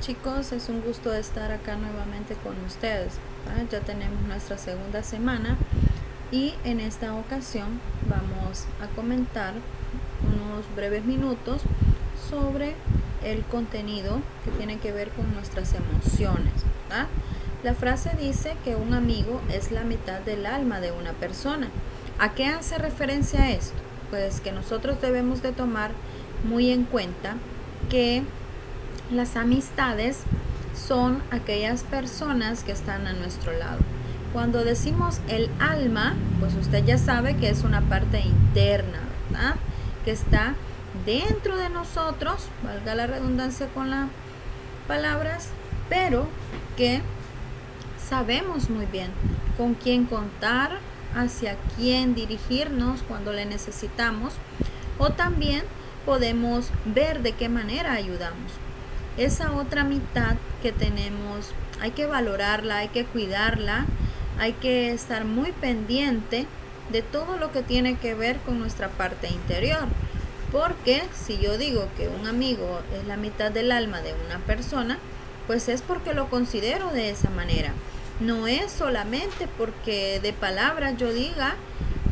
chicos, es un gusto estar acá nuevamente con ustedes. Ya tenemos nuestra segunda semana y en esta ocasión vamos a comentar unos breves minutos sobre el contenido que tiene que ver con nuestras emociones, ¿verdad? La frase dice que un amigo es la mitad del alma de una persona. ¿A qué hace referencia esto? Pues que nosotros debemos de tomar muy en cuenta que las amistades son aquellas personas que están a nuestro lado. Cuando decimos el alma, pues usted ya sabe que es una parte interna, ¿verdad? Que está dentro de nosotros, valga la redundancia con las palabras, pero que sabemos muy bien con quién contar, hacia quién dirigirnos cuando le necesitamos, o también podemos ver de qué manera ayudamos. Esa otra mitad que tenemos, hay que valorarla, hay que cuidarla, hay que estar muy pendiente de todo lo que tiene que ver con nuestra parte interior. Porque si yo digo que un amigo es la mitad del alma de una persona, pues es porque lo considero de esa manera. No es solamente porque de palabras yo diga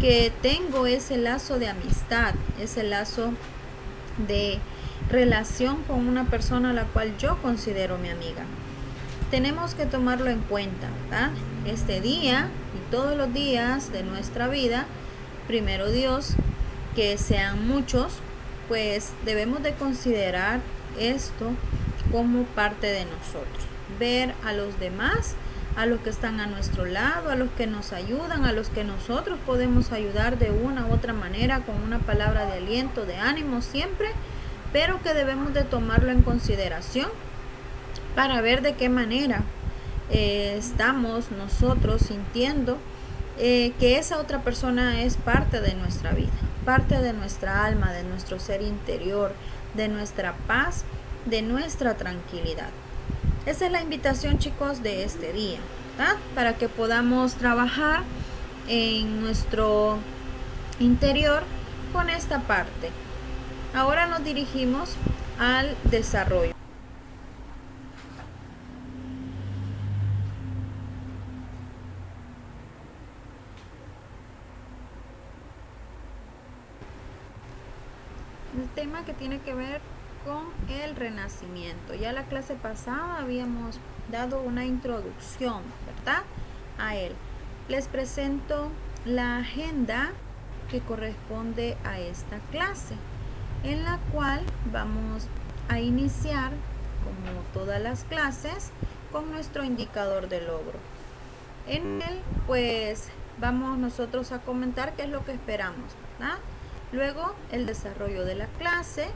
que tengo ese lazo de amistad, ese lazo de relación con una persona a la cual yo considero mi amiga. Tenemos que tomarlo en cuenta, ¿verdad? Este día y todos los días de nuestra vida, primero Dios, que sean muchos, pues debemos de considerar esto como parte de nosotros. Ver a los demás, a los que están a nuestro lado, a los que nos ayudan, a los que nosotros podemos ayudar de una u otra manera, con una palabra de aliento, de ánimo siempre, pero que debemos de tomarlo en consideración para ver de qué manera estamos nosotros sintiendo que esa otra persona es parte de nuestra vida, parte de nuestra alma, de nuestro ser interior, de nuestra paz, de nuestra tranquilidad. Esa es la invitación, chicos, de este día, ¿verdad? Para que podamos trabajar en nuestro interior con esta parte. Ahora nos dirigimos al desarrollo. El tema que tiene que ver con el renacimiento. Ya la clase pasada habíamos dado una introducción, ¿verdad? A él. Les presento la agenda que corresponde a esta clase, en la cual vamos a iniciar, como todas las clases, con nuestro indicador de logro. En él, pues, vamos nosotros a comentar qué es lo que esperamos, ¿verdad? Luego, el desarrollo de la clase,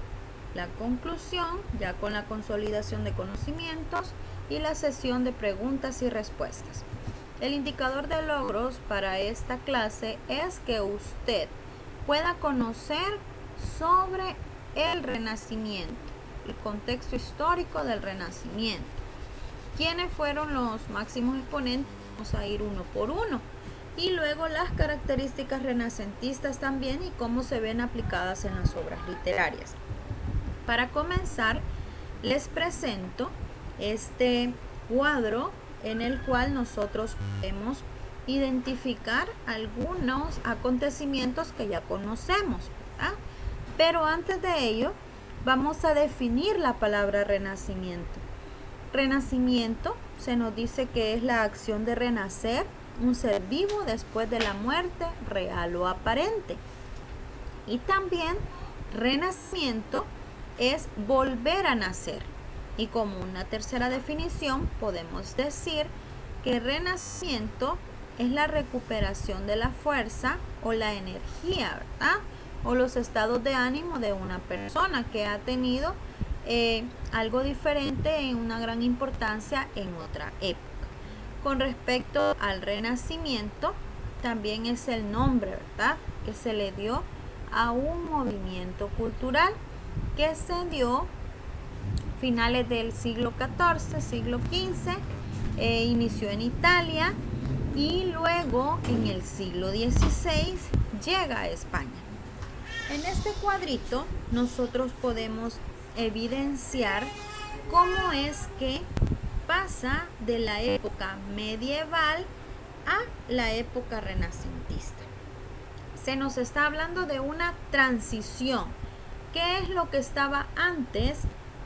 la conclusión, ya con la consolidación de conocimientos, y la sesión de preguntas y respuestas. El indicador de logros para esta clase es que usted pueda conocer sobre el Renacimiento, el contexto histórico del Renacimiento. ¿Quiénes fueron los máximos exponentes? Vamos a ir uno por uno. Y luego las características renacentistas también y cómo se ven aplicadas en las obras literarias. Para comenzar, les presento este cuadro en el cual nosotros podemos identificar algunos acontecimientos que ya conocemos, ¿verdad? Pero antes de ello, vamos a definir la palabra renacimiento. Renacimiento se nos dice que es la acción de renacer un ser vivo después de la muerte real o aparente. Y también renacimiento es volver a nacer. Y como una tercera definición podemos decir que renacimiento es la recuperación de la fuerza o la energía, ¿verdad? O los estados de ánimo de una persona que ha tenido algo diferente en una gran importancia en otra época. Con respecto al renacimiento, también es el nombre, ¿verdad?, que se le dio a un movimiento cultural que se dio finales del siglo XIV, siglo XV, inició en Italia y luego en el siglo XVI llega a España. En este cuadrito nosotros podemos evidenciar cómo es que pasa de la época medieval a la época renacentista. Se nos está hablando de una transición. ¿Qué es lo que estaba antes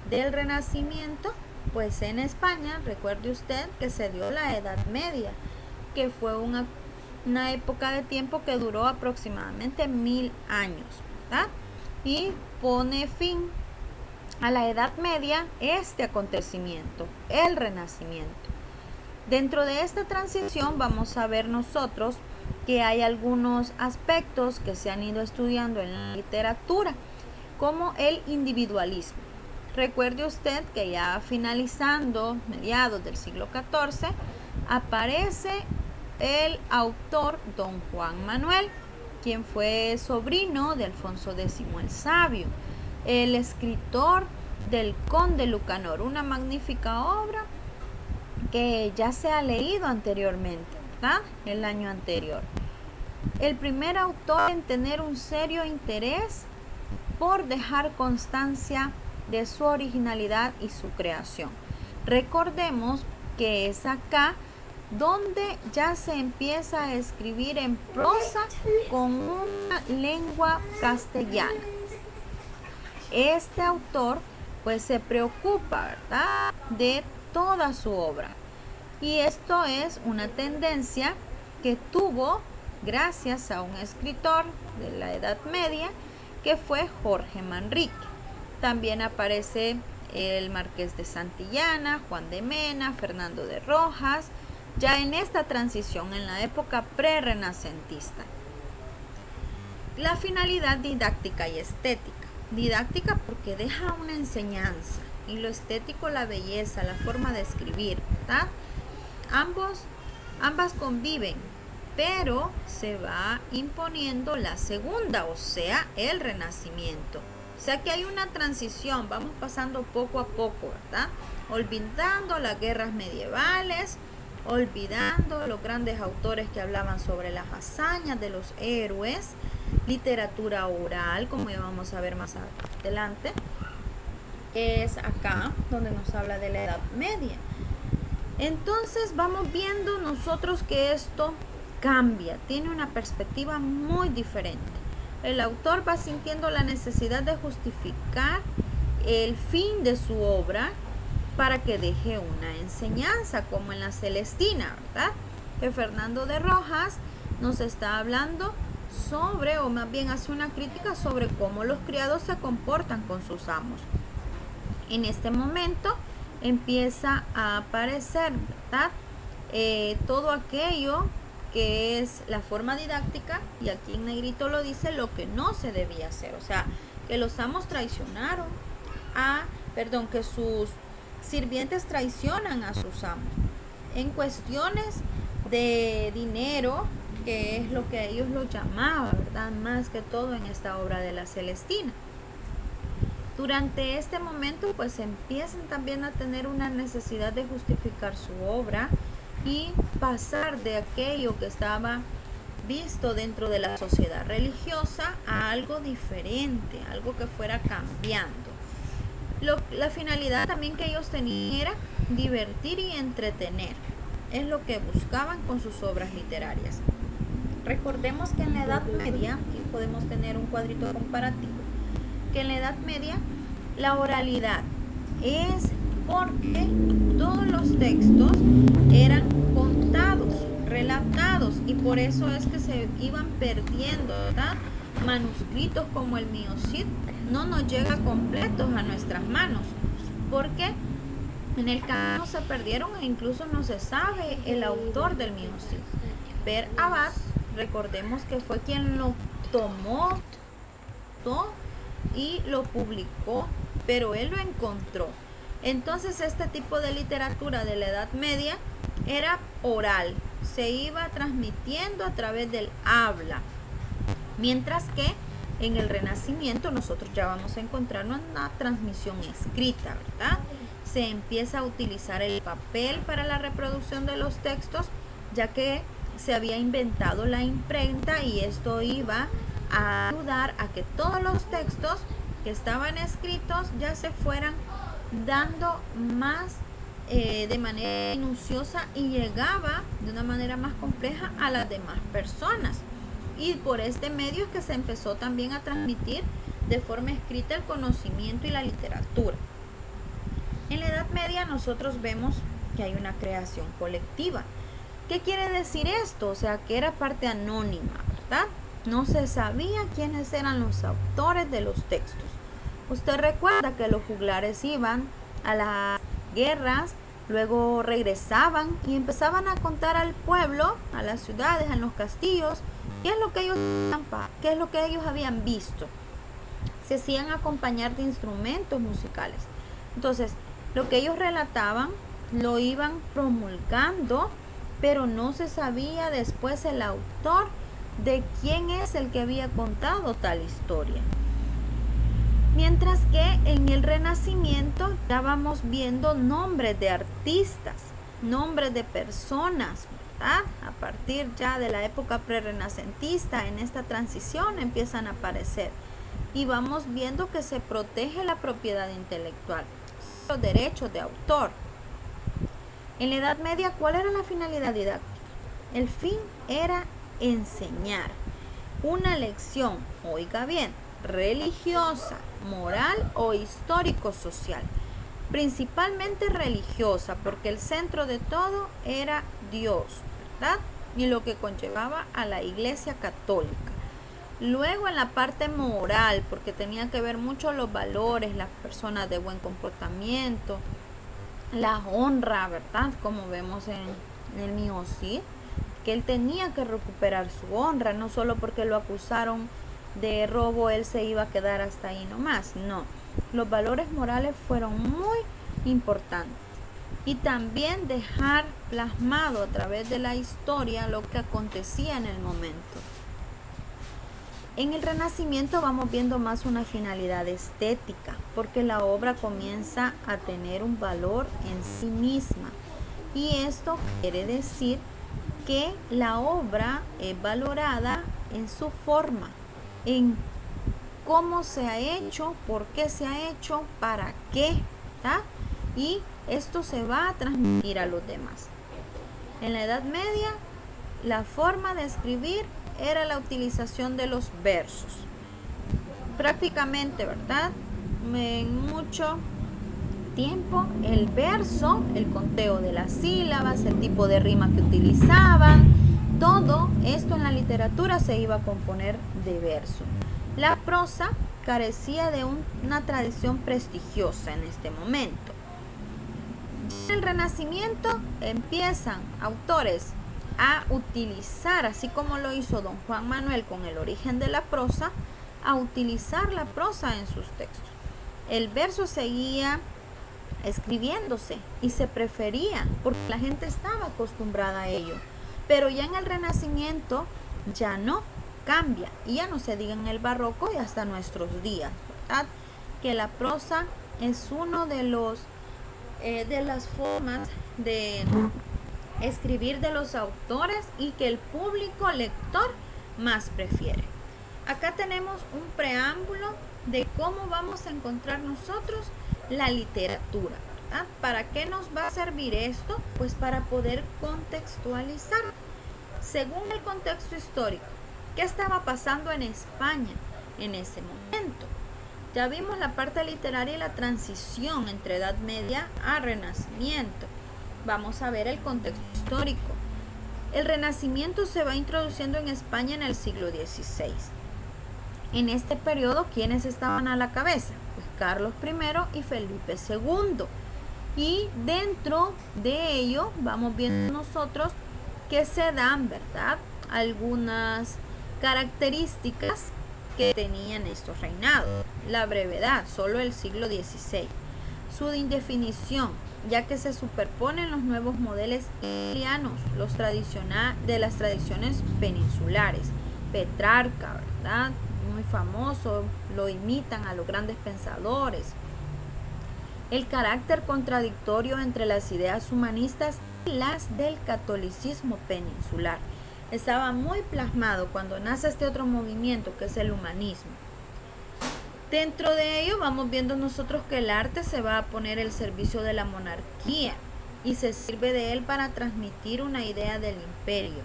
del Renacimiento? Pues en España, recuerde usted que se dio la Edad Media, que fue una época de tiempo que duró aproximadamente 1000 años, ¿verdad? Y pone fin a la Edad Media este acontecimiento, el Renacimiento. Dentro de esta transición vamos a ver nosotros que hay algunos aspectos que se han ido estudiando en la literatura, como el individualismo. Recuerde usted que ya finalizando mediados del siglo XIV aparece el autor Don Juan Manuel, quien fue sobrino de Alfonso X el Sabio, el escritor del Conde Lucanor, una magnífica obra que ya se ha leído anteriormente, ¿verdad? El año anterior. El primer autor en tener un serio interés por dejar constancia de su originalidad y su creación. Recordemos que es acá donde ya se empieza a escribir en prosa con una lengua castellana. Este autor pues se preocupa, ¿verdad?, de toda su obra, y esto es una tendencia que tuvo gracias a un escritor de la Edad Media que fue Jorge Manrique. También aparece el Marqués de Santillana, Juan de Mena, Fernando de Rojas, ya en esta transición, en la época pre-renacentista. La finalidad didáctica y estética. Didáctica porque deja una enseñanza, y lo estético la belleza, la forma de escribir, ¿verdad? Ambas conviven, pero se va imponiendo la segunda, o sea, el Renacimiento. O sea que hay una transición, vamos pasando poco a poco, ¿verdad? Olvidando las guerras medievales, olvidando los grandes autores que hablaban sobre las hazañas de los héroes, literatura oral, como ya vamos a ver más adelante. Es acá donde nos habla de la Edad Media. Entonces vamos viendo nosotros que esto cambia, tiene una perspectiva muy diferente. El autor va sintiendo la necesidad de justificar el fin de su obra para que deje una enseñanza, como en la Celestina, ¿verdad? Que Fernando de Rojas nos está hablando sobre, o más bien hace una crítica sobre cómo los criados se comportan con sus amos. En este momento empieza a aparecer, ¿verdad?, todo aquello que es la forma didáctica, y aquí en negrito lo dice, lo que no se debía hacer. O sea, que los amos traicionaron que sus sirvientes traicionan a sus amos en cuestiones de dinero, que es lo que ellos lo llamaban, ¿verdad?, más que todo en esta obra de la Celestina. Durante este momento pues empiezan también a tener una necesidad de justificar su obra y pasar de aquello que estaba visto dentro de la sociedad religiosa a algo diferente, algo que fuera cambiando. La finalidad también que ellos tenían era divertir y entretener, es lo que buscaban con sus obras literarias. Recordemos que en la Edad Media, aquí podemos tener un cuadrito comparativo, que en la Edad Media la oralidad es porque todos los textos eran contados, relatados, y por eso es que se iban perdiendo, ¿verdad? Manuscritos como el Miocid no nos llega completos a nuestras manos, porque en el camino se perdieron e incluso no se sabe el autor del Miocid. Per Abad, recordemos que fue quien lo tomó y lo publicó, pero él lo encontró. Entonces este tipo de literatura de la Edad Media era oral, se iba transmitiendo a través del habla, mientras que en el Renacimiento nosotros ya vamos a encontrar una transmisión escrita, ¿verdad? Se empieza a utilizar el papel para la reproducción de los textos, ya que se había inventado la imprenta, y esto iba a ayudar a que todos los textos que estaban escritos ya se fueran dando más de manera minuciosa y llegaba de una manera más compleja a las demás personas. Y por este medio es que se empezó también a transmitir de forma escrita el conocimiento y la literatura. En la Edad Media nosotros vemos que hay una creación colectiva. ¿Qué quiere decir esto? O sea, que era parte anónima, ¿verdad? No se sabía quiénes eran los autores de los textos. Usted recuerda que los juglares iban a las guerras, luego regresaban y empezaban a contar al pueblo, a las ciudades, a los castillos, qué es lo que ellos habían visto. Se hacían acompañar de instrumentos musicales. Entonces, lo que ellos relataban lo iban promulgando, pero no se sabía después el autor de quién es el que había contado tal historia. Mientras que en el Renacimiento ya vamos viendo nombres de artistas, nombres de personas, ¿verdad? A partir ya de la época prerrenacentista, en esta transición empiezan a aparecer. Y vamos viendo que se protege la propiedad intelectual, los derechos de autor. En la Edad Media, ¿cuál era la finalidad didáctica? El fin era enseñar una lección, oiga bien, religiosa, moral o histórico-social. Principalmente religiosa, porque el centro de todo era Dios, ¿verdad? Y lo que conllevaba a la Iglesia Católica. Luego en la parte moral, porque tenía que ver mucho los valores, las personas de buen comportamiento, la honra, ¿verdad? Como vemos en el Mío Cid, que él tenía que recuperar su honra, no solo porque lo acusaron de robo, él se iba a quedar hasta ahí nomás, no. Los valores morales fueron muy importantes. Y también dejar plasmado a través de la historia lo que acontecía en el momento. En el Renacimiento vamos viendo más una finalidad estética, porque la obra comienza a tener un valor en sí misma. Y esto quiere decir que la obra es valorada en su forma, en cómo se ha hecho, por qué se ha hecho, para qué, ¿tá? Y esto se va a transmitir a los demás. En la Edad Media, la forma de escribir era la utilización de los versos. Prácticamente, ¿verdad? En mucho tiempo, el verso, el conteo de las sílabas, el tipo de rima que utilizaban, todo esto en la literatura se iba a componer de verso. La prosa carecía de una tradición prestigiosa en este momento. En el Renacimiento empiezan autores a utilizar, así como lo hizo don Juan Manuel con El origen de la prosa, a utilizar la prosa en sus textos. El verso seguía escribiéndose y se prefería porque la gente estaba acostumbrada a ello, pero ya en el Renacimiento ya no, cambia, y ya no se diga en el barroco y hasta nuestros días, ¿verdad? Que la prosa es uno de las formas de escribir de los autores y que el público lector más prefiere. Acá tenemos un preámbulo de cómo vamos a encontrar nosotros la literatura, ¿verdad? ¿Para qué nos va a servir esto? Pues para poder contextualizar según el contexto histórico. ¿Qué estaba pasando en España en ese momento? Ya vimos la parte literaria y la transición entre Edad Media a Renacimiento. Vamos a ver el contexto histórico. El Renacimiento se va introduciendo en España en el siglo XVI. En este periodo, ¿quiénes estaban a la cabeza? Pues Carlos I y Felipe II. Y dentro de ello vamos viendo nosotros que se dan, ¿verdad?, algunas características que tenían estos reinados. La brevedad, solo el siglo XVI. Su indefinición, ya que se superponen los nuevos modelos italianos, de las tradiciones peninsulares. Petrarca, ¿verdad?, muy famoso, lo imitan a los grandes pensadores. El carácter contradictorio entre las ideas humanistas y las del catolicismo peninsular. Estaba muy plasmado cuando nace este otro movimiento que es el humanismo. Dentro de ello vamos viendo nosotros que el arte se va a poner al servicio de la monarquía y se sirve de él para transmitir una idea del imperio,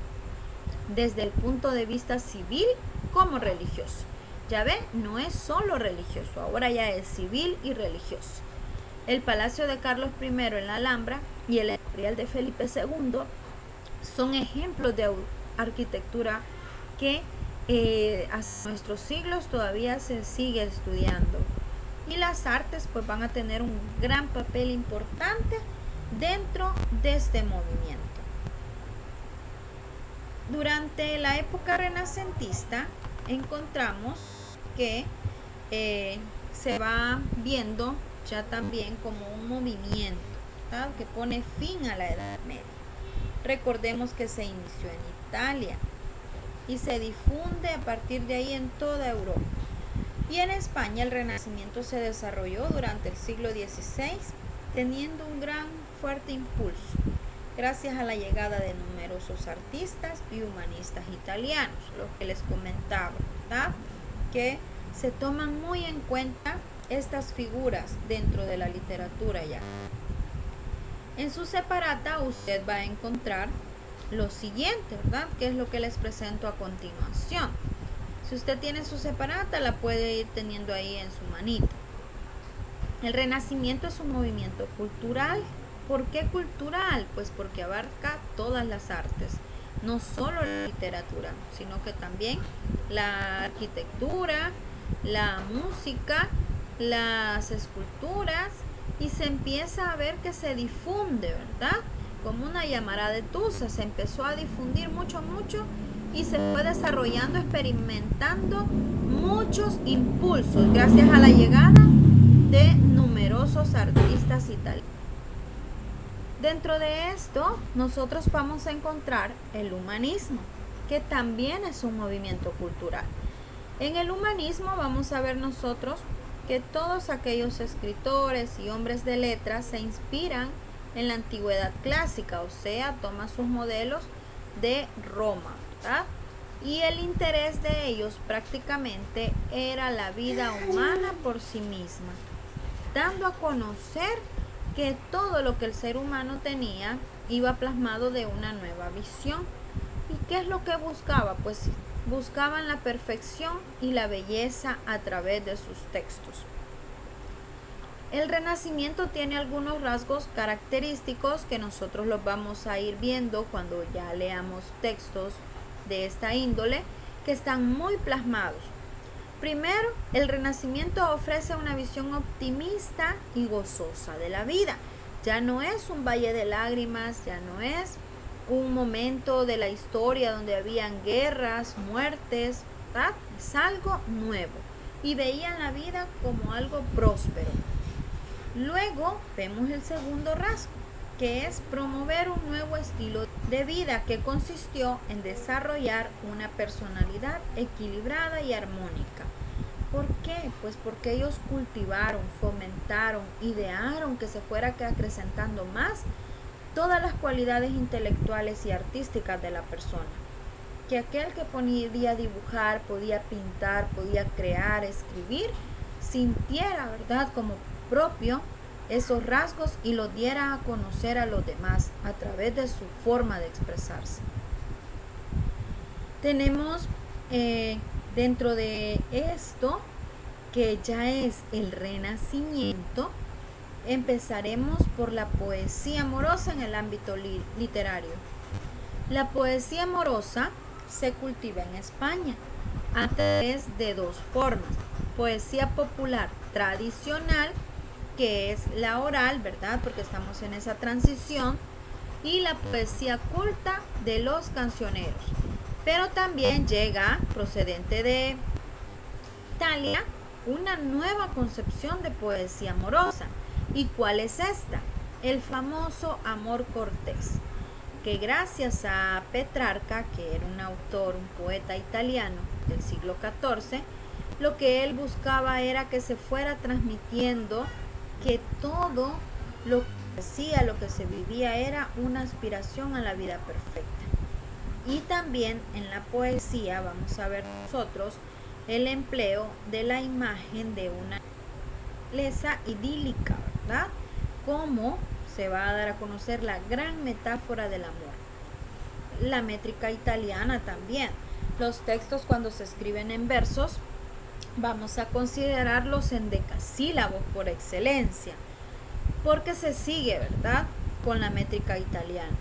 desde el punto de vista civil como religioso. Ya ven, no es solo religioso, ahora ya es civil y religioso. El Palacio de Carlos I en la Alhambra y el Escorial de Felipe II son ejemplos de arquitectura que hasta nuestros siglos todavía se sigue estudiando. Y las artes pues van a tener un gran papel importante dentro de este movimiento. Durante la época renacentista encontramos que se va viendo ya también como un movimiento, ¿verdad?, que pone fin a la Edad Media. Recordemos que se inició en Italia y se difunde a partir de ahí en toda Europa. Y en España el Renacimiento se desarrolló durante el siglo XVI, teniendo un gran fuerte impulso, gracias a la llegada de numerosos artistas y humanistas italianos, lo que les comentaba, ¿verdad?, que se toman muy en cuenta estas figuras dentro de la literatura ya. En su separata usted va a encontrar lo siguiente, ¿verdad?, que es lo que les presento a continuación. Si usted tiene su separata, la puede ir teniendo ahí en su manita. El Renacimiento es un movimiento cultural. ¿Por qué cultural? Pues porque abarca todas las artes, no solo la literatura, sino que también la arquitectura, la música, las esculturas, y se empieza a ver que se difunde, ¿verdad?, como una llamarada de tusa. Se empezó a difundir mucho y se fue desarrollando, experimentando muchos impulsos gracias a la llegada de numerosos artistas italianos. Dentro de esto nosotros vamos a encontrar el humanismo, que también es un movimiento cultural. En el humanismo vamos a ver nosotros que todos aquellos escritores y hombres de letras se inspiran en la antigüedad clásica, o sea, toma sus modelos de Roma, ¿verdad? Y el interés de ellos prácticamente era la vida humana por sí misma, dando a conocer que todo lo que el ser humano tenía iba plasmado de una nueva visión. ¿Y qué es lo que buscaba? Pues buscaban la perfección y la belleza a través de sus textos. El Renacimiento tiene algunos rasgos característicos que nosotros los vamos a ir viendo cuando ya leamos textos de esta índole, que están muy plasmados. Primero, el Renacimiento ofrece una visión optimista y gozosa de la vida. Ya no es un valle de lágrimas, ya no es un momento de la historia donde habían guerras, muertes, ¿verdad? Es algo nuevo y veían la vida como algo próspero. Luego vemos el segundo rasgo, que es promover un nuevo estilo de vida que consistió en desarrollar una personalidad equilibrada y armónica. ¿Por qué? Pues porque ellos cultivaron, fomentaron, idearon que se fuera acrecentando más todas las cualidades intelectuales y artísticas de la persona. Que aquel que podía dibujar, podía pintar, podía crear, escribir, sintiera, ¿verdad?, como propio esos rasgos y los diera a conocer a los demás a través de su forma de expresarse. Tenemos dentro de esto, que ya es el Renacimiento, empezaremos por la poesía amorosa en el ámbito literario. La poesía amorosa se cultiva en España a través de dos formas: poesía popular tradicional, que es la oral, ¿verdad?, porque estamos en esa transición, y la poesía culta de los cancioneros. Pero también llega, procedente de Italia, una nueva concepción de poesía amorosa. ¿Y cuál es esta? El famoso amor cortés, que gracias a Petrarca, que era un autor, un poeta italiano del siglo XIV, lo que él buscaba era que se fuera transmitiendo que todo lo que hacía, lo que se vivía, era una aspiración a la vida perfecta. Y también en la poesía vamos a ver nosotros el empleo de la imagen de una naturaleza idílica, ¿verdad? Cómo se va a dar a conocer la gran metáfora del amor. La métrica italiana también. Los textos, cuando se escriben en versos, vamos a considerarlos en decasílabos por excelencia, porque se sigue, ¿verdad?, con la métrica italiana.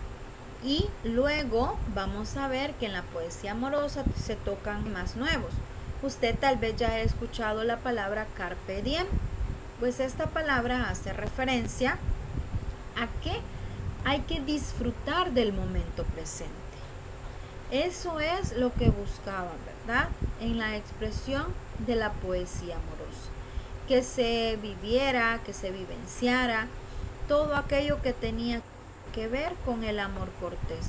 Y luego vamos a ver que en la poesía amorosa se tocan más nuevos. Usted tal vez ya ha escuchado la palabra carpe diem. Pues esta palabra hace referencia a que hay que disfrutar del momento presente. Eso es lo que buscaban, ¿verdad?, en la expresión de la poesía amorosa. Que se viviera, que se vivenciara todo aquello que tenía que ver con el amor cortés.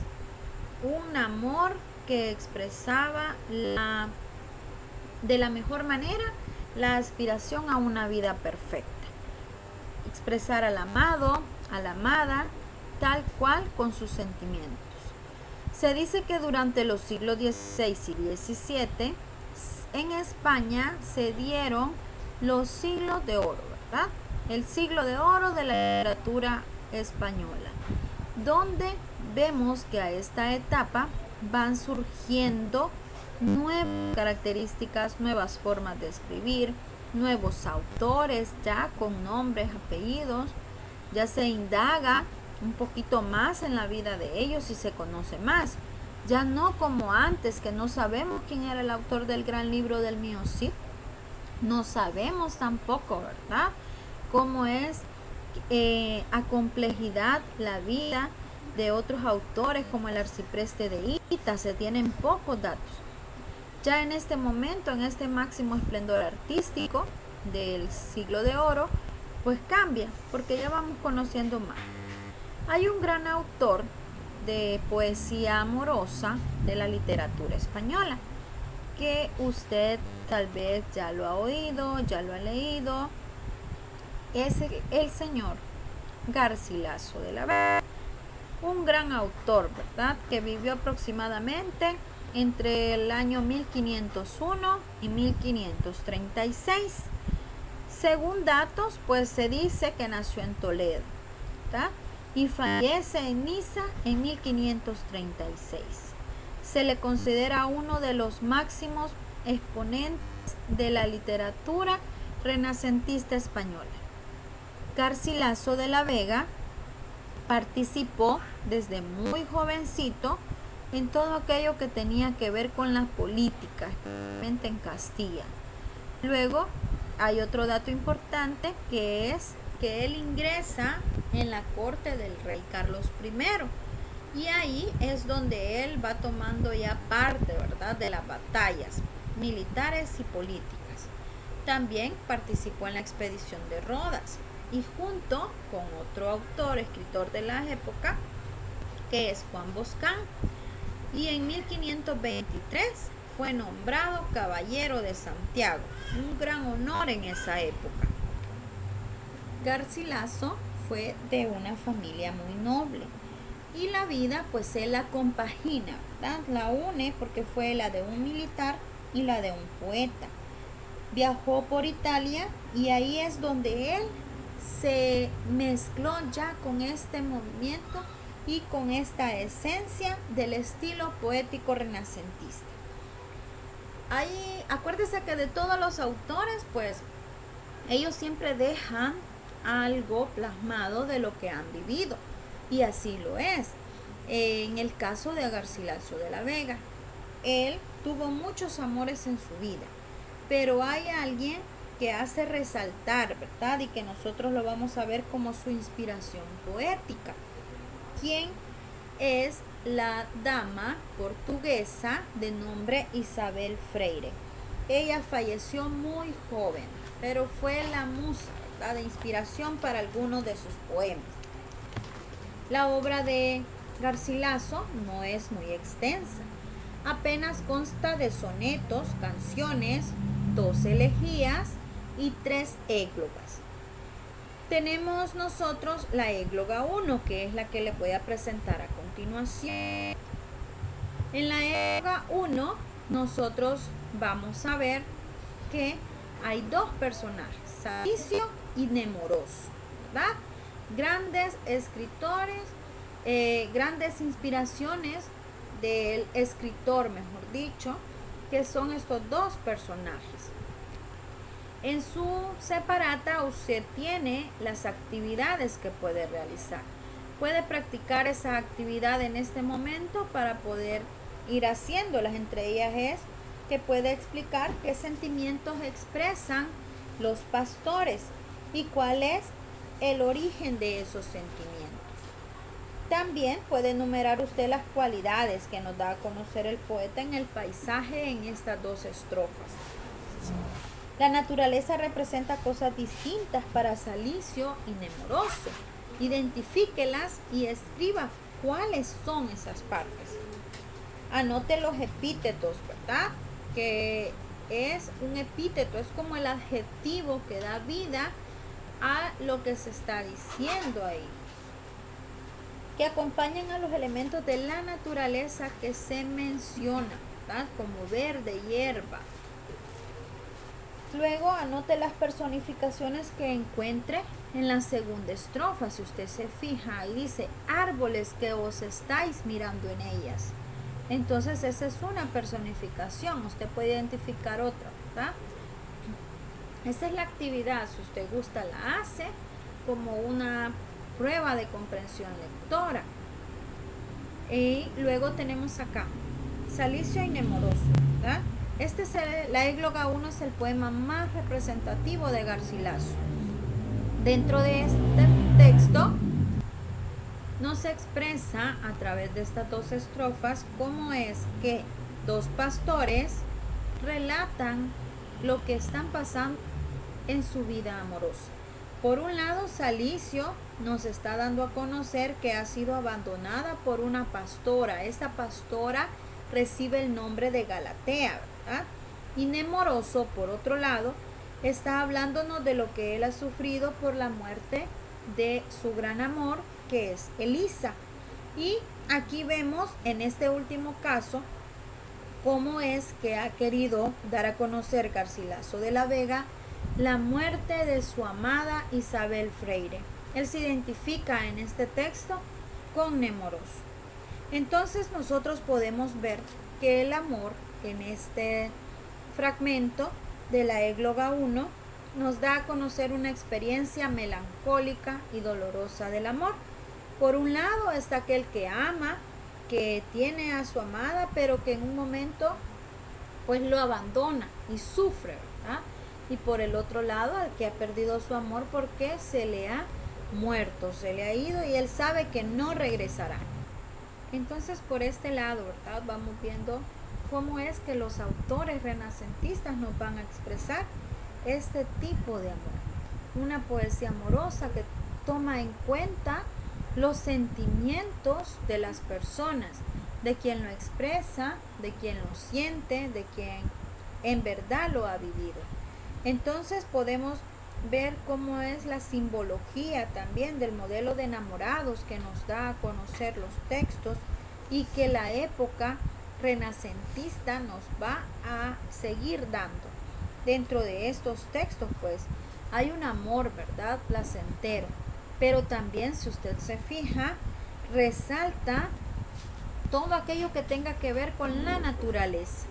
Un amor que expresaba de la mejor manera la aspiración a una vida perfecta. Expresar al amado, a la amada, tal cual con sus sentimientos. Se dice que durante los siglos XVI y XVII en España se dieron los siglos de oro, ¿verdad? El siglo de oro de la literatura española, donde vemos que a esta etapa van surgiendo nuevas características, nuevas formas de escribir, nuevos autores ya con nombres, apellidos, ya se indaga un poquito más en la vida de ellos y se conoce más. Ya no como antes, que no sabemos quién era el autor del gran libro del Mío Cid. No sabemos tampoco, ¿verdad?, cómo es a complejidad la vida de otros autores como el Arcipreste de Hita. Se tienen pocos datos. Ya en este momento, en este máximo esplendor artístico del siglo de oro, pues cambia, porque ya vamos conociendo más. Hay un gran autor de poesía amorosa de la literatura española, que usted tal vez ya lo ha oído, ya lo ha leído. Es el señor Garcilaso de la Vega, un gran autor, ¿verdad?, que vivió aproximadamente entre el año 1501 y 1536. Según datos, pues se dice que nació en Toledo, ¿verdad?, y fallece en Niza en 1536. Se le considera uno de los máximos exponentes de la literatura renacentista española. Garcilaso de la Vega participó desde muy jovencito en todo aquello que tenía que ver con la política, especialmente en Castilla. Luego hay otro dato importante, que es que él ingresa en la corte del rey Carlos I, y ahí es donde él va tomando ya parte, ¿verdad?, de las batallas militares y políticas. También participó en la expedición de Rodas, y junto con otro autor, escritor de la época, que es Juan Boscán, y en 1523 fue nombrado Caballero de Santiago, un gran honor en esa época. Garcilaso fue de una familia muy noble, y la vida pues él la compagina, ¿verdad?, la une, porque fue la de un militar y la de un poeta. Viajó por Italia, y ahí es donde él se mezcló ya con este movimiento y con esta esencia del estilo poético renacentista. Ahí, acuérdese que de todos los autores, pues ellos siempre dejan algo plasmado de lo que han vivido, y así lo es. En el caso de Garcilaso de la Vega, él tuvo muchos amores en su vida, pero hay alguien que hace resaltar, ¿verdad?, y que nosotros lo vamos a ver como su inspiración poética, quien es la dama portuguesa de nombre Isabel Freire. Ella falleció muy joven, pero fue la musa, ¿verdad?, de inspiración para algunos de sus poemas. La obra de Garcilaso no es muy extensa, apenas consta de sonetos, canciones, 2 elegías y 3 églogas. Tenemos nosotros la égloga 1, que es la que les voy a presentar a continuación. En la égloga 1 nosotros vamos a ver que hay dos personajes, Salicio y Nemoroso, ¿verdad? Grandes escritores, grandes inspiraciones del escritor, mejor dicho, que son estos dos personajes. En su separata usted tiene las actividades que puede realizar. Puede practicar esa actividad en este momento para poder ir haciéndolas. Entre ellas es que puede explicar qué sentimientos expresan los pastores y cuál es el origen de esos sentimientos. También puede enumerar usted las cualidades que nos da a conocer el poeta en el paisaje en estas dos estrofas. La naturaleza representa cosas distintas para Salicio y Nemoroso. Identifíquelas y escriba cuáles son esas partes. Anote los epítetos, ¿verdad? Que es un epíteto, es como el adjetivo que da vida a lo que se está diciendo ahí. Que acompañan a los elementos de la naturaleza que se menciona, ¿verdad? Como verde, hierba. Luego anote las personificaciones que encuentre en la segunda estrofa. Si usted se fija, ahí dice árboles que os estáis mirando en ellas. Entonces esa es una personificación. Usted puede identificar otra, ¿verdad? Esa es la actividad. Si usted gusta, la hace como una prueba de comprensión lectora. Y luego tenemos acá Salicio y Nemoroso, ¿verdad? La égloga 1 es el poema más representativo de Garcilaso. Dentro de este texto nos expresa a través de estas dos estrofas cómo es que dos pastores relatan lo que están pasando en su vida amorosa. Por un lado, Salicio nos está dando a conocer que ha sido abandonada por una pastora. Esta pastora recibe el nombre de Galatea, ¿verdad? Y Nemoroso, por otro lado, está hablándonos de lo que él ha sufrido por la muerte de su gran amor, que es Elisa. Y aquí vemos en este último caso cómo es que ha querido dar a conocer Garcilaso de la Vega la muerte de su amada Isabel Freire. Él se identifica en este texto con Nemoroso. Entonces nosotros podemos ver que el amor en este fragmento de la égloga 1 nos da a conocer una experiencia melancólica y dolorosa del amor. Por un lado está aquel que ama, que tiene a su amada, pero que en un momento pues lo abandona y sufre, ¿verdad? Y por el otro lado al que ha perdido su amor porque se le ha muerto, se le ha ido y él sabe que no regresará. Entonces por este lado, ¿verdad? Vamos viendo cómo es que los autores renacentistas nos van a expresar este tipo de amor. Una poesía amorosa que toma en cuenta los sentimientos de las personas, de quien lo expresa, de quien lo siente, de quien en verdad lo ha vivido. Entonces podemos ver cómo es la simbología también del modelo de enamorados que nos da a conocer los textos y que la época renacentista nos va a seguir dando. Dentro de estos textos pues hay un amor, ¿verdad?, placentero, pero también, si usted se fija, resalta todo aquello que tenga que ver con la naturaleza,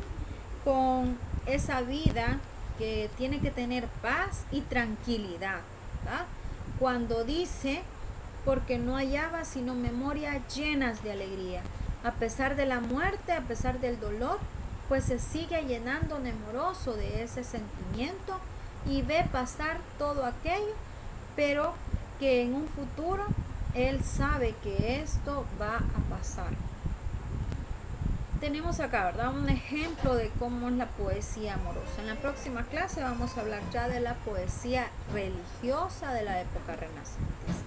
con esa vida que tiene que tener paz y tranquilidad, ¿verdad? Cuando dice, porque no hallaba sino memorias llenas de alegría, a pesar de la muerte, a pesar del dolor, pues se sigue llenando Nemoroso de ese sentimiento y ve pasar todo aquello, pero que en un futuro él sabe que esto va a pasar. Tenemos acá, ¿verdad?, un ejemplo de cómo es la poesía amorosa. En la próxima clase vamos a hablar ya de la poesía religiosa de la época renacentista.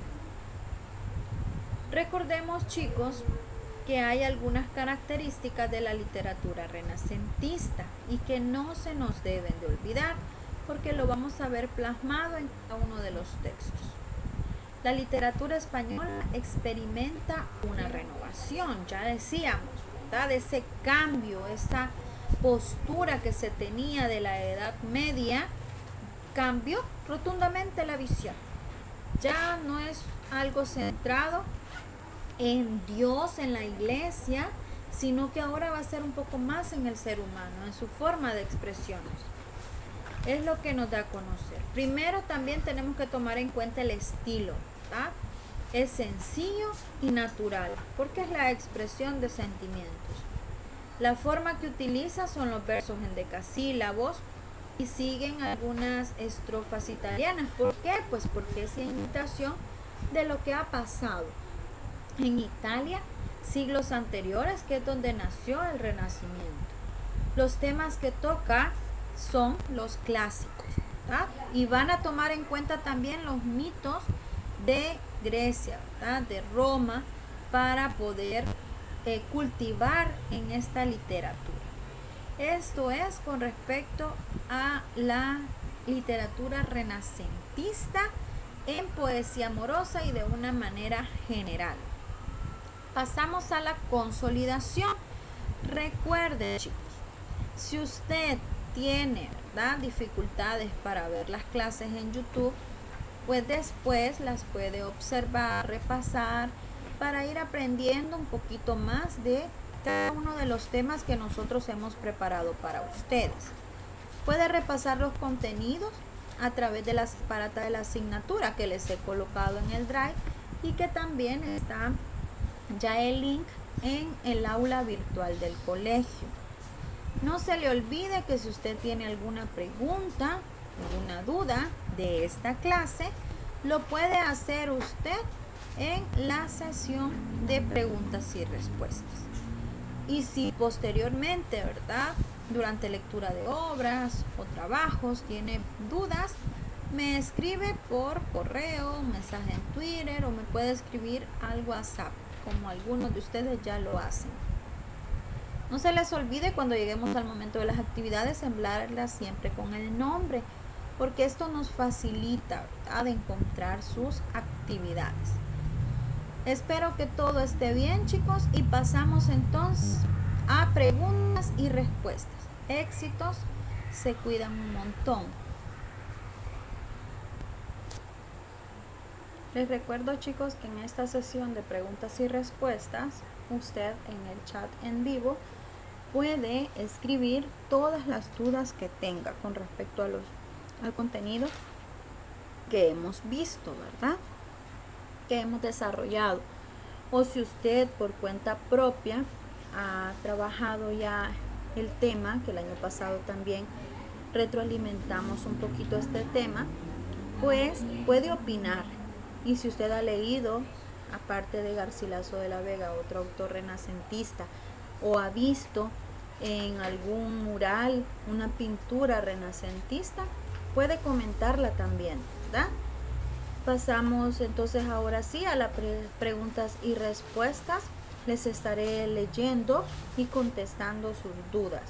Recordemos, chicos, que hay algunas características de la literatura renacentista y que no se nos deben de olvidar, porque lo vamos a ver plasmado en cada uno de los textos. La literatura española experimenta una renovación, ya decíamos, ¿verdad?, ese cambio, esa postura que se tenía de la Edad Media, cambió rotundamente la visión. Ya no es algo centrado en Dios, en la iglesia, sino que ahora va a ser un poco más en el ser humano, en su forma de expresiones. Es lo que nos da a conocer. Primero también tenemos que tomar en cuenta el estilo, ¿verdad? Es sencillo y natural, porque es la expresión de sentimientos. La forma que utiliza son los versos en decasílabos y siguen algunas estrofas italianas. ¿Por qué? Pues porque es imitación de lo que ha pasado en Italia siglos anteriores, que es donde nació el Renacimiento. Los temas que toca son los clásicos, ¿verdad? Y van a tomar en cuenta también los mitos de Grecia, ¿verdad? De Roma, para poder cultivar en esta literatura. Esto es con respecto a la literatura renacentista en poesía amorosa y de una manera general. Pasamos a la consolidación. Recuerde, chicos, si usted tiene, ¿verdad?, dificultades para ver las clases en YouTube, pues después las puede observar, repasar, para ir aprendiendo un poquito más de cada uno de los temas que nosotros hemos preparado para ustedes. Puede repasar los contenidos a través de las aparatas de la asignatura que les he colocado en el Drive y que también está ya el link en el aula virtual del colegio. No se le olvide que si usted tiene alguna pregunta, alguna duda de esta clase, lo puede hacer usted en la sesión de preguntas y respuestas. Y si posteriormente, ¿verdad?, durante lectura de obras o trabajos tiene dudas, me escribe por correo, un mensaje en Twitter o me puede escribir al WhatsApp, como algunos de ustedes ya lo hacen. No se les olvide cuando lleguemos al momento de las actividades enviarlas siempre con el nombre, porque esto nos facilita, ¿verdad?, de encontrar sus actividades. Espero que todo esté bien, chicos, y pasamos entonces a preguntas y respuestas. Éxitos, se cuidan un montón. Les recuerdo, chicos, que en esta sesión de preguntas y respuestas, usted en el chat en vivo puede escribir todas las dudas que tenga con respecto al contenido que hemos visto, ¿verdad?, que hemos desarrollado. O si usted por cuenta propia ha trabajado ya el tema, que el año pasado también retroalimentamos un poquito este tema, pues puede opinar. Y si usted ha leído, aparte de Garcilaso de la Vega, otro autor renacentista, o ha visto en algún mural una pintura renacentista, puede comentarla también, ¿verdad? Pasamos entonces ahora sí a las preguntas y respuestas. Les estaré leyendo y contestando sus dudas.